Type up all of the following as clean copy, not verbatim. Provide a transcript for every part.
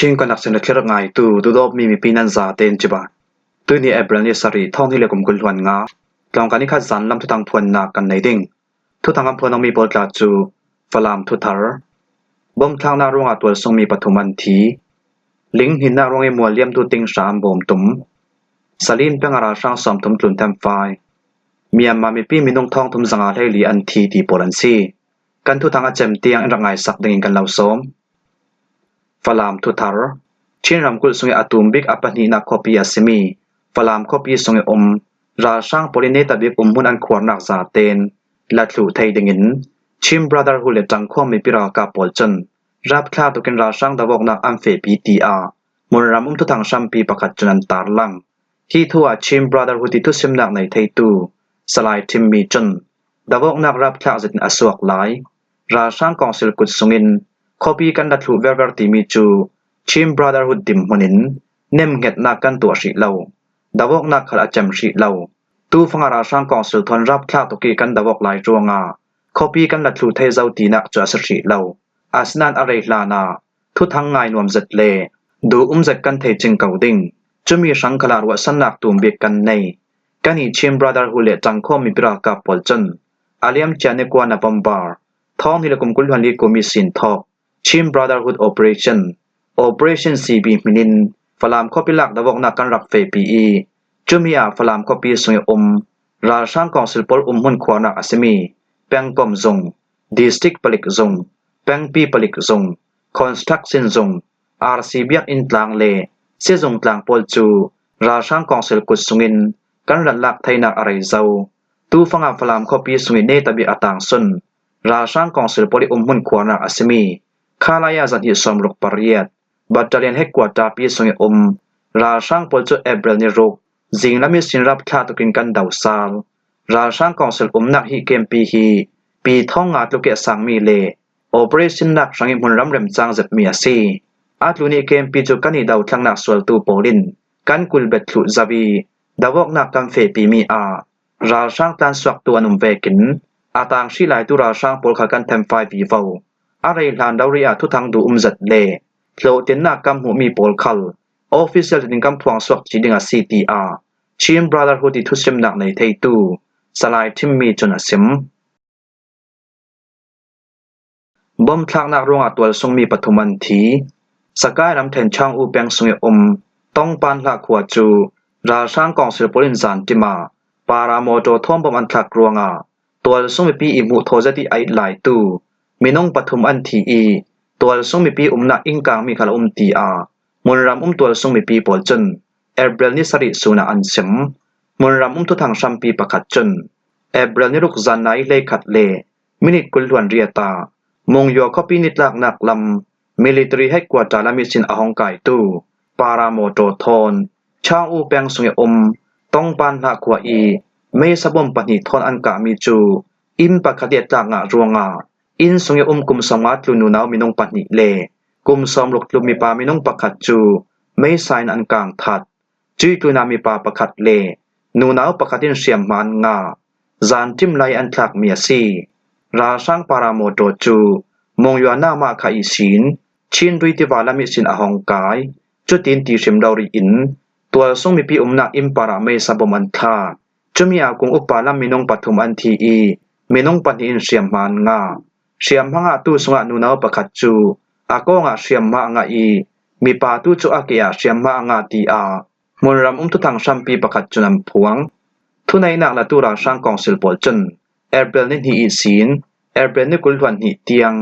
ชิงกันนักเสนอเครื่องไงตูดอบมีปีนันซาเตนจิบะตัวนี้เอเบรนิสรีท่องที่เรียกกุมกุลวันงาลองกันนี้ขัดสันลำทุตังพวนนักกันในดิ่งทุตังอำเภอน้องมีบทลาจูฟลามทุทาร์บ่มทางนารงอาตัวทรงมีปฐุมันทีลิงหินนารงเอมัวเลียมตูติงสามบ่มตุมสลินเป็นอาราช่างสอมทุมตุนเต็มไฟเมียมามีปีมีนงทองทุมสังอาให้ลีอันทีดีโปรันซีกันทุตังอาเจมเตียงรังไงสักดึงกันเหล่าสมฟลามทุทาร์ชินรำกุลสงอาตุมบิกอปันีนักคอปีอาซิมีฟลามคอปีสงอมราช่างโพลิเนตบิกมุนอันขวานนักซาเตนลัดหลุไทยดึงินชิมบราดาร์ฮูเลจังข้อมีปิรากาปอลจันรับคลาตุกันราช่างดาวกนักอัมเฟปีตีอามุนรำทุตังชัมปีประคัดจุนันตาร์ลังที่ทัวชิมบราดาร์ฮูติทุสิมนักในไทยตูสลายทิมมีจันดาวกนักรับคลาจิตอสวกไลราช่างกองสิลกุดสงินคอปีกันดัดหลุเวเวอร์ติมีจูชิมบราดาร์ฮูดิมมุนินเนมเงตนักกันตัวสิเลาดาวกนักขลัดจำสิเลาตูฟังราช่างกองสิลทนรับคลาตุกีกันดาวกไลจวงาคอปีกันลัดหลุไทยเจ้าตีนักจัวสิเลาอาสนานอะไรลานาทุทั้งไงนวมจัดเลดูจัดกันไทยจึงเก่าดิ่งจะมีสังขลาดวสนักตุมเบียกันในกันอีชิมบราดาร์ฮูเลจังข้อมีปรากาปอลจันอาเลียมเจเนกวานาบัมบาร์ท้องที่ละกุมกุลวันลีกุมิสินทอกชิมบราดาร์ฮูดโอเปอเรชั่นซีบีมินินฟลามคอปิลักดาวกนักกันรับเฟปีอีจุมีอาฟลามคอปีสงอมราช่างกองสิลปอลหุนขวานักอาเซมีแปงกอมซงดิสตริกปลิกซงแปงปีปลิกซงคอนสตรักชั่นซงอาร์ซีเบียกอินตลางเลเซซงตลางปอลจูราช่างกองสิลกุดสงินกันรันลักไทยนักอะไรเจ้าตูฟังอาฟลามคอปีสงินเนตบิอาตางซุนราช่างกองสิลปอลหุนขวานักอาเซมีคาลายาจัดฮิสมรุกปริยตบัตเตเลียนเฮกกว่าตาปีสงอมราช่างปอลจูเอเบรนิรุกจิงละมิสินรับคลาตุกินกันดาวซาลราช่างกองสิลนักฮิเกมปีฮีปีท่องอาตลุเกสังมีเลโอเปอเรชั่นนักสังอิมุนรำเร็มจางจัดมีอาซีอาตลุนีเกมปีจุกันนีดาวทั้งนักสวลตูโปลินกันกุลเบตลุซาบีดาวกนักกัมเฟปีมีอาราช่างตันสวักตัวนุมเวกินอาตางชีลายตุราช่างปอลขากันเทมไฟวีวาวอะไรลานดาวริอาทุทังดูจัดเลโลเตนนักกัมหูมีปอลคัลออฟฟิเชียลดิงกัมพวงสวักจีดิงอาซีทีอาชิมบราดาร์ฮูดทุสิมนักในไทยตูสลายทิมมีจนสิมบ่มทางนักรงอาตัวทรงมีปฐุมันทีสกายรำเทนช่างอูเปียงสงอมต้องปานลักขวจูราช่างกองศิลปลินจานติมาปารามโจท่อมบ่มอันทักรวงอาตัวทรงมีปีอิมุโทจติไอหลายตูมีน้องปฐุมอันทีอีตัวทรงมีปีนักอิงกางมีขลาตีอามุนรำตัวทรงมีปีปอลจนเอเบรนิสริสุนาอันเซมมุนรำทุทางชัมปีประคัดจนเอเบรนิรุกจานไนเลขัดเลมินิตกุลวันเรียตามงโยคปีนิตลักนักลำมิลิตรีให้กว่าจาลามิสินอหงไกตูปารามโจทอนช่างอูเปียงสงอมต้องปานลักขวอีไม่สะบมปนิทอนอันกามีจูอิมปะคเดียตางะรวงาอินสงอมกุมสมัตลุนูนาวมินงปนิเลกุมสมลุกลุมีปามินงปะคัดจูไม่ไซน์อันกางทัดจุยตุนามีปาปะคัดเลนูนาวปะคัดินเสียมมันงาจานทิมไลอันทักเมียซีราช่างปารามโจจูมงยานามาคาอิสินชินรุยติวาลามิสินอหงกายจุตินตีชิมดาวรีอินตัวทรงมีปีนักอิมปาราเมสบมันทาจะมีอากุงอุปาลามินงปฐุมอันทีอีมินงปฏิอินเสียมมันงาเสียมหงาตูสงะนูนาวปะคัดจูอากงะเสียมมางาอีมีปาตูจูอาเกียเสียมมางาตีอามุนรำทุทังชัมปีปะคัดจุนัมพวงทุนัยนักละตุราช่างกองศิลปอลจนเอเบรนิฮีอีสินเอเบรนิกุลวันฮีเตียง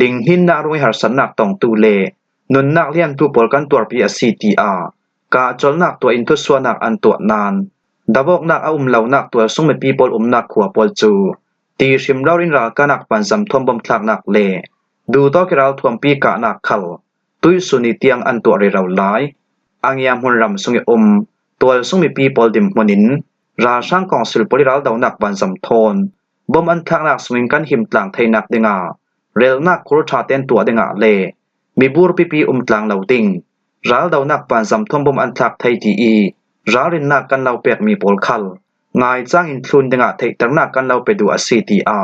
ลิงหินนารงหารสันนักตองตูเลนุนนักเลี้ยงตูปอลกันตัวพีอาซีทีอากาจลนักตัวอินทุสวนักอันตัวนานดาวกนักอาเหล่านักตัวสงเมปีปอลนักขัวปอลจูตีชิมเรารินรากันักปันจำทวมบ่มทลักนักเลดูต่อที่เราทวมปีกะนักขลตุยสุนิเตียงอันตัวเรเราหลายอังยามหุนรำสงอมตัวสงมีปีปอลดิมมนินราช่างกองศิลปริเราดาวนักปันจำทนบ่มอันทลักนักสงกันหิมตลางไทยนักเดงาเรลนักครูชาเต้นตัวเดงาเลมีบูรปีปีตลางเหล่าติงราดาวนักปันจำทวมบ่มอันทลักไทยทีอีรารินนักกันเหล่าเปียกมีปอลคัลงายจ้างอินทรุนเดงาไทยตั้งนักกันเหล่าไปดูอาซีทีอา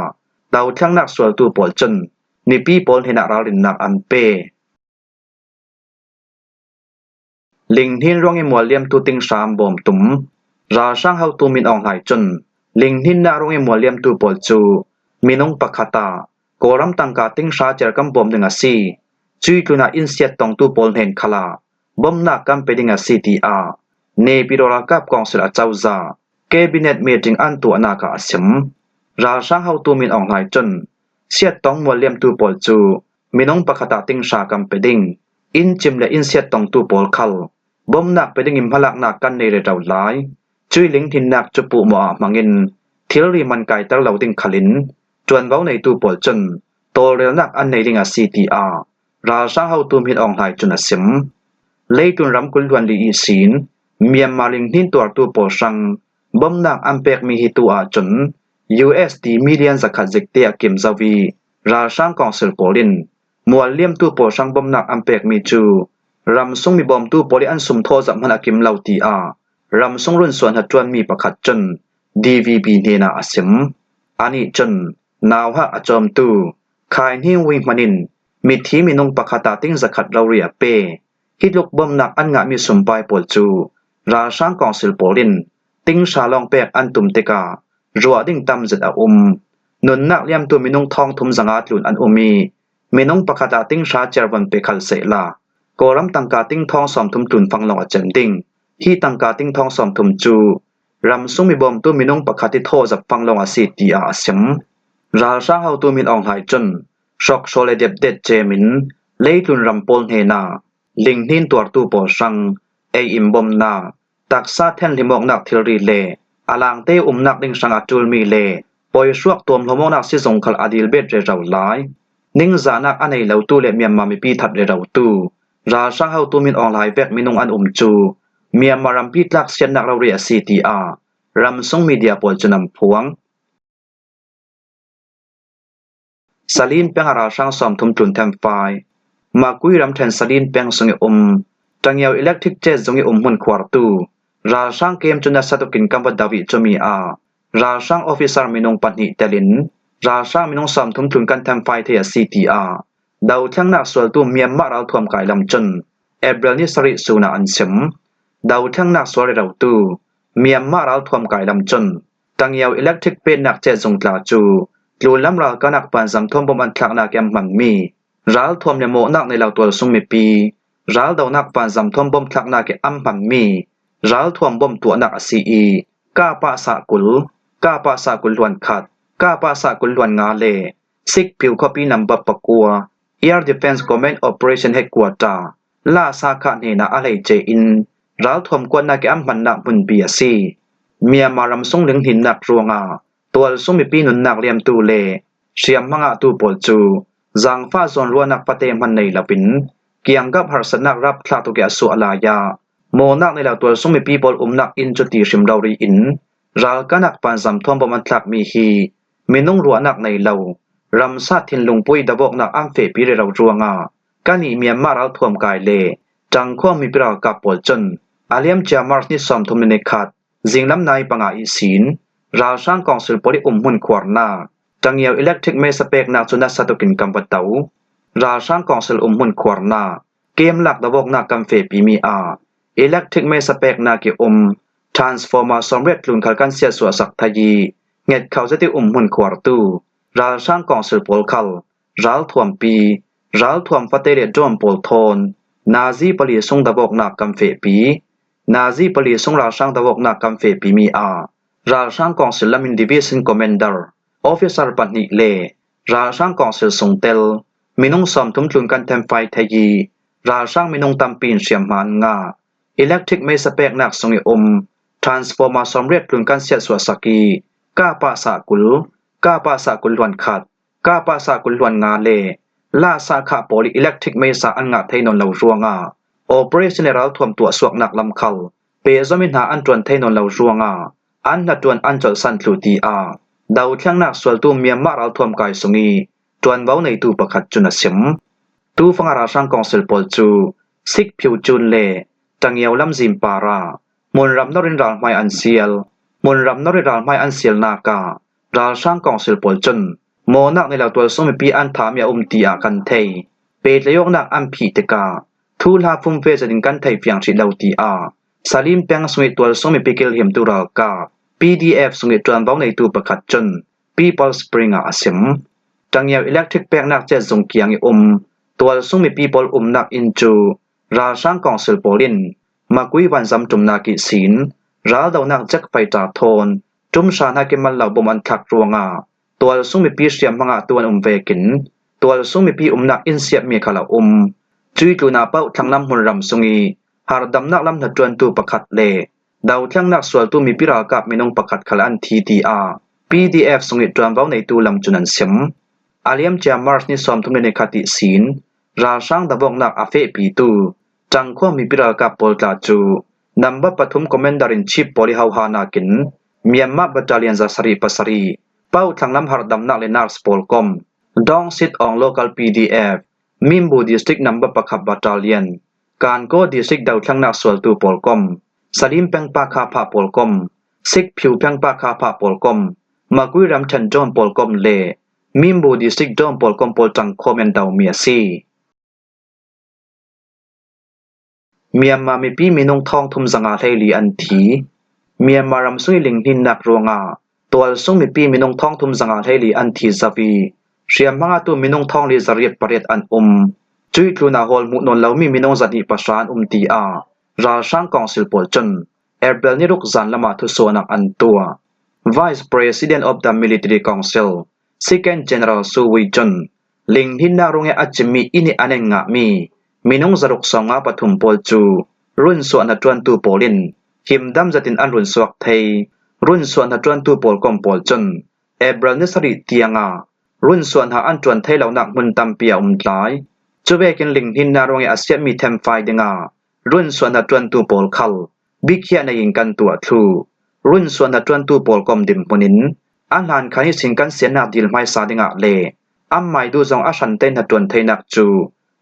ดาวทั้งนักสวลตูปอลจนมีปีปอลเห็นรารินนักอันเป ลิงหินร่องมัวเลียมตูติงสามบอมตุมราช่างเฮาตูมินอองไหจนลิงหินนาร่องมัวเลียมตูปอลจูมินงปะคตาโกรัมตังกาติงสาเจรกัมบอมดึงอาซีจุยตุนาอินเซียตตองตูปอลเห็นขลาบอมนักกัมเปดิงอาซีตีอาเนปิโรรากับกองสุลาเจ้าซาแคบิเนตเมจิงอันตัวนาคาสมราช่างเฮาตูมินอองไหจนเสียตองมัวเลียมตูปอลจูมินงปะคตาติงสากัมเปดิงอินจิมและอินเซียตตองตูปอลคัลบอมนักไปดึงอิมพลักนักกันในเรื่องหลายจุยลิงทินนักจุปูมัวมังอินทิลรีมันไกตะเหลาดิงขลินจวนเว้าในตูปอลจนโตเรนักอันในดิงอาซีตีอาราชาเฮาตูมินอองไหจุนสิมเลยตุนรำกุลวันลีอีศีนเมียนมาลิงทินตัวตูปอลสังบอมนักอัมเปกมีฮิตัวอาจน USD มิลเลียนสักขัดจิกเตียกิมซาวีราชากองสิลโปลินมัวเลียมตูปอลสังบอมนักอัมเปกมีจูรำทรงมีบอมตู้ปอลิอันสุมโทจับมันอากิมเหล่าตีอารำทรงรุ่นส่วนหัดจวนมีประคัดจน DVB เนนาอาศิมอันนี้จนนาวฮะอาจอมตู้ขายนิ่งวิงมันินมีทีมีนงประคัดตาติ้งสักขัดเราเรียเปฮิตลุกบอมนักอันงะมีสุมปายปอลจูราช่างกองสิลโปลินติ้งชาลองเปกอันตุมเตการัวดิ้งตำจัดอานุนนักเลี้ยมตัวมีนงทองทุมสังอาตลุนอันมีนงประคัดตาติ้งชาเจรวันเปคัลเสลาโกรัมตังกาติ้งทองสอมทุมตุนฟังลองอาจารย์ดิ้งฮีตังกาติ้งทองสอมทุมจูรำซุงมีบอมตัวมินงปะคติโทจับฟังลองอาศิตีอาสมราชาเฮาตัวมินอองไหจนชอกโซเลเดบเดเจมินเลยตุนรำปนเฮนาลิงนินตัวตูปอสังเออิมบอมนาตักซาเทนลิมอกนักทิลรีเลอลางเตนักดิ้งสังอาจูลมีเลปอยชวกตัวมลมอกนักสิสงขลอดีลเบดเรเราหลายนิ่งจานักอันในเหล่าตู้เลเมียมมามีปีถัดเรเราตู้ราชาเฮาตูมินออนไลน์แวกมินงอันจูเมียมารำพิดลักเสียนนักเราเรียซีทีอารำส่งมีเดียปอลจนำพวงสลินเป็นราชาสอมทุมตุนเทมไฟมากุยรำแทนสลินเป็นสงจังยาวอิเล็กทริกเจสงมุนควาร์ตูราชาเกมจนนัสตุกินกัมบัดดาวิจมีราชาออฟฟิเซอร์มินงปันหิเตลินราชามินงสอมทุมตุนกันเทมไฟเทียซีทีอาดาวทั้งนักสวดตัวเมียนมาเราทวมกายลำจนเอบรนิสริสุนาอันเสมดาวทั้งนักสวดเราตัวเมียนมาเราทวมกายลำจนตั้งยาวอิเล็กทริกเป็นนักเจจงตลาจูลูลำเราก็นักปันสำทวมบมันทักนักแอมมันมีรัลทวมในโมนักในเราตัวสุงมีปีรัลดาวนักปันสำทวมบมทักนักแอมมันมีรัลทวมบมตัวนักซีอีกาปาสากุลลวนขัดกาปาสากุลลวนงาเลซิกผิวคอปีนัมบับปะกัวAir Defense Command Operation Headquarter ลาสาขาเนนาอะไรเจอินรัลทวมกวนนักอัมพันนักบุญเบียซีเมียมารำส่งลึงหินนักรวงตัวส่งมีปีนุนนักเลียมตูเลเชียมมังตูปอลจูจังฟ้าซอนรัวนักปะเตมันในละปินเกียงกับหารสนักรับคลาตุเกสุอลายาโมนักในเหล่าตัวส่งมีปีบอลนักอินจุติชิมดาวรีอินรัลกันักปันสำทวมบมันทักมีฮีมีนุ่งรัวนักในเหล่ารำสัตทินลุงปุยดะบอกนักอัมเฟปีเรเราจวงกันนี่เมียนมาเราทวมกายเลจังข้อมีปรากกับปอลจนอาเลียมเจามาร์นิสอมทุมเนคัดจิงลำนายปังอิสินราช่างกองสุลปริหุ่นขวารนาจังเยาวอิเล็กทริกเมสเปกนักสุนัขสัตกินกัมปะเตาราช่างกองสุลหุ่นขวารนาเกมหลักดะบอกนักกัมเฟปีมีอิเล็กทริกเมสเปกนักเกทรานส์ฟอร์มาสมเร็จลุนขัลกันเสียสัวสักทยีเง็ดเขาจะติหุ่นขวารตูรัลช่างกองสิลโพลคัลรัลทวมปีรัลทวมฟัตเตเรจอมโพลโทนนาซีปลีส่งตะบอกนักกัมเฟปีนาซีปลีส่งรัลช่างตะบอกนักกัมเฟปีมีรัลช่างกองสิลลามินดิวิชันคอมเมนเดอร์ออฟฟิเซอร์ปันนิเลรัลช่างกองสิลส่งเตลมินงสอมทุมทุนกันเทมไฟทยีรัลช่างมินงตัมปีนเสียมมันงาอิเล็กทริกไม่สเปกนักส่งทรานส์ฟอร์มาสมเร็จลุนกันเสียสัวสักีกาปาสากุลกาปาสากุลลวนขัดกาปาสากุลลวนงาเลลาสาขาโพลีอิเล็กทริกเมษาอันงาเทนนเหลาจวงโอเปอเรชั่นเราทวมตัวสวกนักลำคัลเปซอมินหาอันจวนเทนนเหลาจวงอันนัดจวนอันจดสันทลูตีดาวเที่ยงนักสวลตูเมียมาเราทวมกายสงีจวนเว้าในตูประคัดจุนเสมตูฟังราช่างกองสิลปอลจูซิกผิวจุนเลจังเยวลำซิมปารามุนรำนรินรัลไมอันเซียลมุนรำนรินรัลไมอันเซียลนาการาช่างกองสิลปอลจนโมนักในเหล่าตัวสมิปีอันถามยาตีอากันเทเปดเลยกนักอัมพีเตกา ทูลาฟุมเฟจะดินกันไทยเพียงชิลาวตีอาสลิมเปียงสมิตัวสมิปิเกลเหียมตุรากา PDF สมิตรวนเบาในตูประคัดจน People Spring อาสิมจังยาวอิเล็กทริกแปกนักเจสงเกียงตัวสมิ People นักอินจูราช่างกองสิลโปลินมากุยวันซำจุมนากิศีลราดาวนักจักไฟตาโทนจุมชานากิมันเหล่าบมันทักรวงาตัวสุมิปีเสียมมังตัวเวกินตัวสุมิปีนักอินเสียมีขลาจุยตุนาเป้าทั้งน้ำหุ่นรำสุงีหาดำนักลำนัดจวนตูประคัดเลดาวทั้งนักสวลตูมีปิรากาบมีนงประคัดขลันทีดีอา PDF สุงีจวนเบาในตูลำจุนันเสียมอาเลียมเจามาร์สนิสอมทุมในคติศีลราช่างดาวนักอาเฟปีตูจังข้อมีปิรากาบโปลตาจูนำบัปฐุมคอมเมนดารินชิปโพลิฮาวฮานากินเมียนมาบัตตาเลียนซาสรีปัสรีเป้าทั้งน้ำหาดำนักเลนาร์สโปลคอมดองซิดอองโลคัล PDFมิมบูดิสตริกนัมเบอร์ประคับบัตตาเลียนการโกดิสตริกดาวทั้งนักสวลตูโปลคอมสลิมเปงปาคาพาโปลคอมซิกผิวเปงปาคาพาโปลคอมมากุยรัมชันจอมโปลคอมเลมิมบูดิสตริกจอมโปลคอมโปลจังคอมเมนดาวเมียซีเมียมามีปีมีนงทองทุมสังอาไทลีอันทีเมียมารำซุยลิงหินนักรวงาตัวซุงมีปีมีนงทองทุมสังอาไทลีอันทีซาวีเชียมังอาตุมีนงทองลีซาเรียดปะเรียดอันจุยทลูนาฮอลมุนนเหลามีนงจัดอีปะชานตีอาราช่างกองสิลโปลจนเอเบลนิรุกซันละมาทุโซนักอันตัว Vice President of the Military Council Second General Su Wei Jun ลิงหินนารวงอาจมีอินิอันงะมีนงจรุกสองอาปฐุมโปลจูรุ่นส่วนจวนตูโปลินหิมดำจัดินอันรุ่นสวกไทยรุ่นส่วนจวนตูโปลกอมโปลจนเอเบลนิสริเตียงารุ่นส่วนหาอันจวนไทยเหล่านักมุนตัมเปียหลายจะเวกินลิงหินนารวงอาเซียมีเทมไฟดิงารุ่นส่วนจวนตูโปลคัลบิเคียในยิงกันตัวทูรุ่นส่วนจวนตูโปลกอมดิมปนินอันหานคันิสิงกันเสียนาดิลไม่ซาดิงาเลอัมไม่ดูจงอาชันเตนจวนไทยนักจู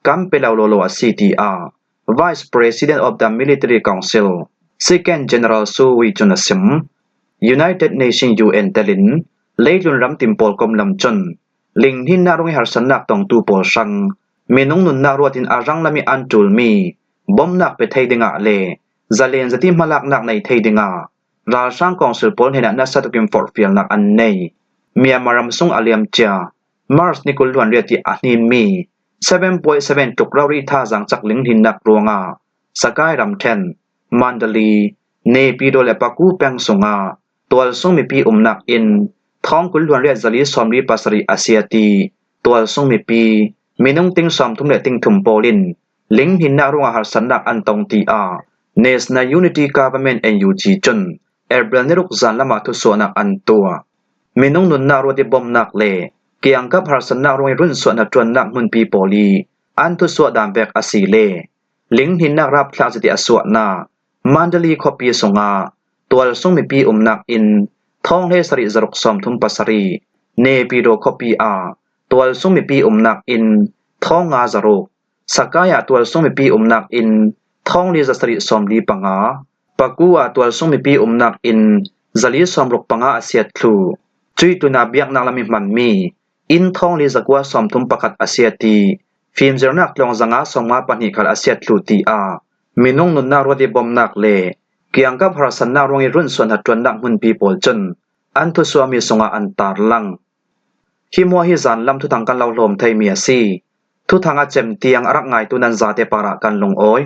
กัมเปลาโลโล CTR Vice President of the Military Council Second General Su Wei Jun Sim United Nations UN เตลินเลยุนรำติมโปลกอมลำจนลิงหินนารวงหาสันนักตองตูโปลชังเมนงนุนนารวตินอารังละมีอันจูลมีบอมนักไปไทยดิงาเลจะเลนจะที่มาลักนักในไทยดิงาราช่างกองสิลโปลเห็นนักสัตกิมฟอร์ฟิลนักอันในเมียมารำซุงอาเลียมเจียมาร์สนิคุลวันเรียติอันนิมี7.7 ตุกรารีท่าจังจักลิงหินนักรวงาสกายรำเทนมันดลีเนปีโดเลปากูแปงสงาตัวซุงมีปีนักอินท้องกุลวนเรียจลีสอมรีปัสรีอาเซียตีตัวซุงมีปีมีนงติงสอมทุมเลติงทุมโปลินลิงหินนักรวงาหัสันนักอันตองตีอา National Unity Government NUG จนเอเบลนิรุกซันละมาทุโซนักอันตัวมีนงนุนนารวติบอมนักเลเกียงกับหัสันนักรวงรุ่นส่วนจวนนักมุนปีโปลีอันทุโซดามเวกอาศิเลลิงหินนักรับคลาสติอสวนามันดลีคอปีสงาตัวซุงมีปีนักอินท้องเฮสริจรุกสอมทุมปัสรีเนปีโดคอปีอาตัวซุงมีปีนักอินท้องงาจรุกสกายตัวซุงมีปีนักอินท้องลีจสริสอมลีปังาปะกัวตัวซุงมีปีนักอินจลีสอมรุกปังาอาเซียทลูจุยตุนาเบียกนักละมิมันมีอินท้องลีจักว่าสอมทุมประคัดอาเซียตีฟิล์มเจอนักลองจังอาสองมาปันหิคัลอาเซียทลูตีอามีนงนุนนารวดิบอมนักเลเกียงกับหัสันนารวงรุ่นส่วนหัดจวนดักมุนปีโปลจนอันทุสวามีสงาอันตาร์ลังฮิมัวฮิจันลำทุทังกันเล่าลมไทยเมียซีทุทังอาเจมเตียงรักไงตุนันซาเตปาระกันลงโอย